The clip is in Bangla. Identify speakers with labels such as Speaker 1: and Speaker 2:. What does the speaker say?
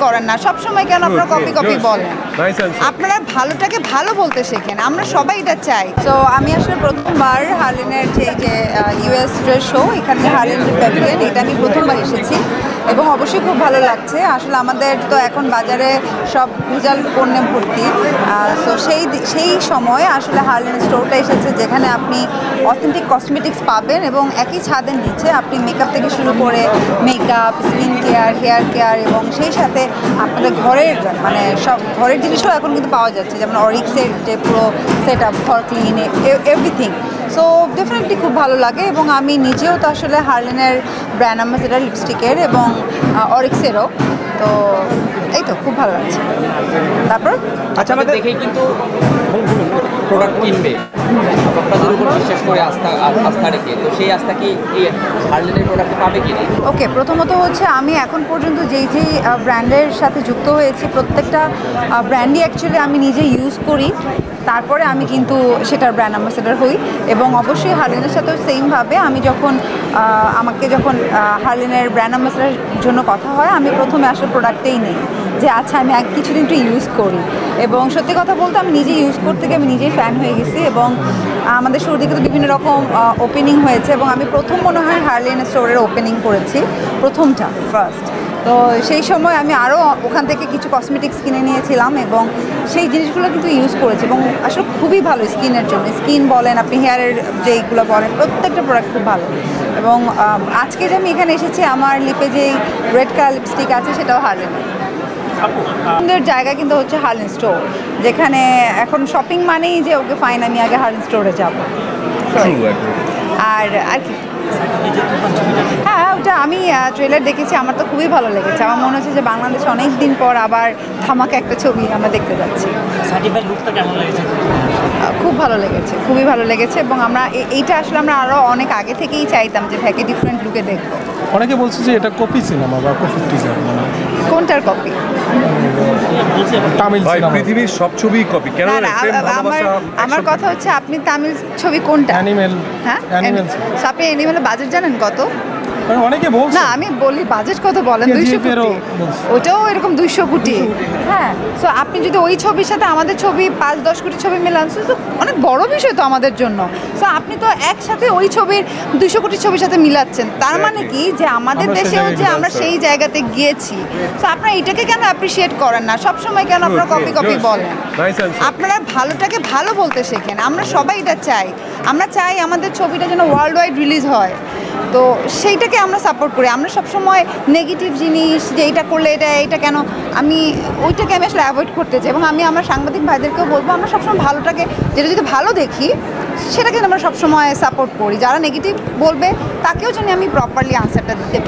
Speaker 1: করেন না, সবসময় কেন আপনারা কপি কপি বলেন? আপনারা ভালোটাকে ভালো বলতে শেখেন, আমরা সবাই এটা চাই। তো আমি আসলে প্রথমবার হার্লেনের যে ইউএস ড্রেস শো, এখানে হার্লেন প্যাভিলিয়ন, এটা আমি প্রথমবার এসেছি এবং অবশ্যই খুব ভালো লাগছে। আসলে আমাদের তো এখন বাজারে সব ভেজাল পণ্যে ভর্তি, তো সেই সময় আসলে হার্লেন স্টোরটা এসেছে যেখানে আপনি অথেন্টিক কসমেটিক্স পাবেন এবং একই ছাদের নিচে আপনি মেকআপ থেকে শুরু করে makeup, skin care, hair care এবং সেই সাথে আপনাদের ঘরের মানে সব ঘরের জিনিসও এখন কিন্তু পাওয়া যাচ্ছে, যেমন অরিক্সের যে পুরো সেট আপ, ঘর ক্লিন, এভরিথিং। সো ডেফিনেটলি খুব ভালো লাগে এবং আমি নিজেও তো আসলে হার্লেনের ব্র্যান্ড অ্যাম্বাসেডার লিপস্টিকের এবং অরিক্সেরও, তো এই তো খুব ভালো লাগছে। তারপর
Speaker 2: আচ্ছা, আমাদের দেখেই কিন্তু প্রোডাক্ট কিনবে, আপনাদের উপর বিশেষ করে আস্থা রেখে, তো সেই আস্থা কি এই হার্লেনের প্রোডাক্টে পাবে কি না?
Speaker 1: ওকে, প্রথমত হচ্ছে আমি এখন পর্যন্ত যেই ব্র্যান্ডের সাথে যুক্ত হয়েছি প্রত্যেকটা ব্র্যান্ডই অ্যাকচুয়ালি আমি নিজে ইউজ করি, তারপরে আমি কিন্তু সেটার ব্র্যান্ড অ্যাম্বাসেডার হই। এবং অবশ্যই হার্লেনের সাথেও সেমভাবে আমি যখন আমাকে হার্লেনের ব্র্যান্ড অ্যাম্বাসেডারের জন্য কথা হয়, আমি প্রথমে আসলে প্রোডাক্টেই নিই যে আচ্ছা আমি কিছুদিন একটু ইউজ করি। এবং সত্যি কথা বলতে আমি নিজে ইউজ করতে গিয়ে আমি নিজেই ফ্যান হয়ে গেছি এবং আমাদের শুরু দিকে তো বিভিন্ন রকম ওপেনিং হয়েছে এবং আমি প্রথম মনে হয় হার্লেন স্টোরের ওপেনিং করেছি, প্রথমটা ফার্স্ট। তো সেই সময় আমি আরও ওখান থেকে কিছু কসমেটিক্স কিনে নিয়েছিলাম এবং সেই জিনিসগুলো কিন্তু ইউজ করেছি এবং আসলে খুবই ভালো স্কিনের জন্য। স্কিন বলেন, আপনি হেয়ারের যেইগুলো বলেন, প্রত্যেকটা প্রোডাক্ট খুব ভালো। এবং আজকে যে আমি এখানে এসেছি, আমার লিপে যেই রেড কালার লিপস্টিক আছে সেটাও হার্লেনের। আমাদের জায়গা কিন্তু হচ্ছে হার্লেন স্টোর, যেখানে এখন শপিং মানেই যে ওকে ফাইন আমি আগে হার্লেন স্টোরে যাব। আর কি হ্যাঁ, ওটা আমি ট্রেলার দেখেছি, আমার তো খুবই ভালো লেগেছে। আমার মনে হচ্ছে যে বাংলাদেশে অনেক দিন পর আবার ধামাকা একটা ছবি আমরা দেখতে যাচ্ছি। খুব ভালো লেগেছে, খুবই ভালো লেগেছে এবং আমরা এইটা আসলে আমরা আরও অনেক আগে থেকেই চাইতাম যে ভ্যাকে ডিফারেন্ট লুকে দেখবো।
Speaker 3: অনেকে বলছে যে এটা কপি সিনেমা বা কপি টিজার।
Speaker 1: কোনটার কপি?
Speaker 3: তামিল সিনেমা।
Speaker 4: পৃথিবীর সব ছবি কপি কেন?
Speaker 1: আমার কথা হচ্ছে আপনি তামিল ছবি কোনটা?
Speaker 3: অ্যানিমেল।
Speaker 1: হ্যাঁ, আপনি অ্যানিমেলের বাজেট জানেন কত?
Speaker 3: অনেকে বলছে
Speaker 1: না, আমি বলি বাজেট কত বলেন? 200 কোটি। ওটাও এরকম 200 কোটি। হ্যাঁ, সো আপনি যদি ওই ছবির সাথে আমাদের ছবি 5-10 কোটি ছবি মিলান, তো অনেক বড় বিষয় তো আমাদের জন্য। সো আপনি তো একসাথে ওই ছবির 200 কোটি ছবির সাথে মিলাচ্ছেন, তার মানে কি যে আমাদের দেশেও যে আমরা সেই জায়গাতে গিয়েছি। সো আপনারা এটাকে কেন অ্যাপ্রিসিয়েট করেন না? সবসময় কেন আপনারা কপি কপি বলেন? আপনারা ভালোটাকে ভালো বলতে শেখেন, আমরা সবাই এটা চাই। আমরা চাই আমাদের ছবিটা যেন ওয়ার্ল্ড ওয়াইড রিলিজ হয়, তো সেইটাকে আমরা সাপোর্ট করি। আমরা সবসময় নেগেটিভ জিনিস যে এইটা করলে এটা কেন, আমি ওইটাকে আমি আসলে অ্যাভয়েড করতে চাই। এবং আমি আমার সাংবাদিক ভাইদেরকেও বলবো আমরা সবসময় ভালোটাকে, যেটা যদি ভালো দেখি সেটাকে আমরা সবসময় সাপোর্ট করি। যারা নেগেটিভ বলবে তাকেও যেন আমি প্রপারলি আনসারটা দিতে পারি।